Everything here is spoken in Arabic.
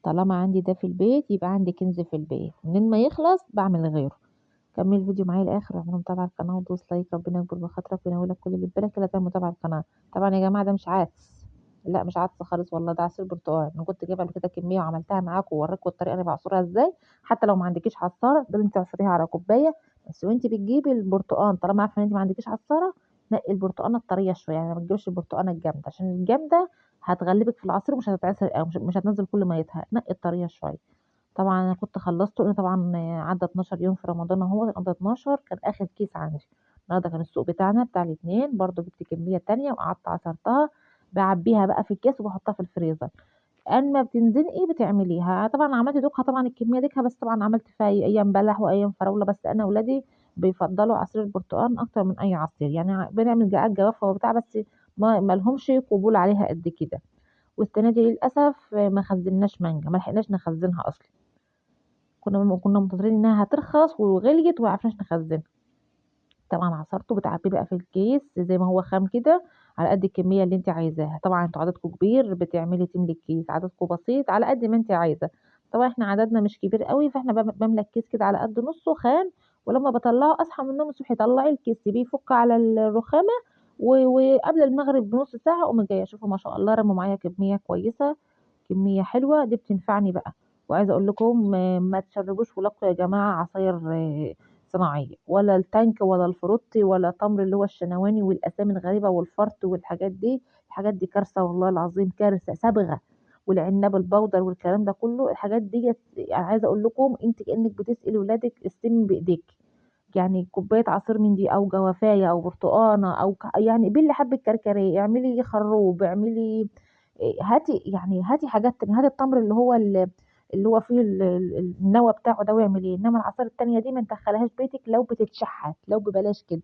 طالما عندي ده في البيت يبقى عندي كنز في البيت، منين ما يخلص باعمل غيره. كمّلي الفيديو معايا للآخر واعملوا متابعة للقناة ودوس لايك، ربنا يكبر بخاطرك وينول لك كل اللي في بالك، يالّا تعمل متابعة للقناة. طبعًا يا جماعة ده مش عدس، لأ مش عدس خالص والله، ده عصير برتقال. أنا كنت جايبة قبل كده كمية وعملتها معاكم ووريتكم الطريقة أنا باعصرها إزاي. حتى لو ما عندكيش عصارة تقدري تعصريها على كوباية بس، وأنتِ بتجيبي البرتقان طالما عارفة إن أنتِ ما عندكيش عصارة، نقي البرتقانة الطرية شوية، يعني ما تجيبيش البرتقانة الجامدة، عشان الجامدة هتغلبِك في العصير ومش هتتعصر أوي، مش هتنزّل كل مَيّتها، نقي الطرية شوية. طبعًا أنا كنت خلّصته لإن طبعًا عدّى 12 يوم في رمضان أهوّة، قضى 12 كان آخر كيس عندي. النهارده كان السوق بتاعنا بتاع الاتنين، برضه جِبت كمية تانية وقعدت عصرتها، باعبّيها بقى في أكياس وباحطها في الفريزر. أمّا بتنزنقي بتعمليها. طبعًا عملت دوكها طبعًا الكمية ديكها، بس طبعًا عملت فيها أيام بلح وأيام فراولة، بس أنا ولادي بيفضّلوا عصير البرتقان أكتر من أي عصير، يعني بنعمل جوافة وبتاع بس ما لهمش قبول عليها قد كده. والسنة دي للأسف ما خزّناش مانجا، ما لحقناش نخزّنها أصلًا. كنا منتظرين إنها هترخص وغليت وما عرفناش نخزّنها. طبعًا عصرته بتعبيه بقى في الكيس زي ما هو خام كده، على قد الكمية اللي أنتِ عايزاها. طبعًا أنتم عددكم كبير تملي الكيس، عددكم بسيط على قد ما أنتِ عايزة. طبعًا إحنا عددنا مش كبير أوي، فإحنا باملا الكيس كده على قد نُصّه خام، ولمّا باطلّعه أصحى من النوم الصبح طلّعي الكيس سيبيه يفُك على الرخامة، وقبل المغرب بنُص ساعة قومي جاية. شوفوا ما شاء الله رموا معايا كمية كويسة، كمية حلوة، دي بتنفعني بقى. وعايزة أقول لكم ما تشربوش ولادكم يا جماعة عصاير صناعية، ولا التانك ولا الفروتي ولا تمر اللي هو الشنواني والأسامي الغريبة والفرط والحاجات دي. الحاجات دي كارثة والله العظيم، كارثة، صبغة. والعناب البودر والكلام ده كله، الحاجات ديّة يعني عايزة أقول لكم أنتِ كأنِك بتسقي لولادِك السم بإيديكِ. يعني كوباية عصير من دي أو جوافاية أو برتقانة أو يعني بِلّي حبة كركديه، اعملي خروب، اعملي هاتي حاجات تانية، هاتي التمر اللي هو فيه النوى بتاعه ده واعمليه، إنما العصاير التانية دي ما تدخّليهاش بيتِك لو بتتشحّت، لو ببلاش كده.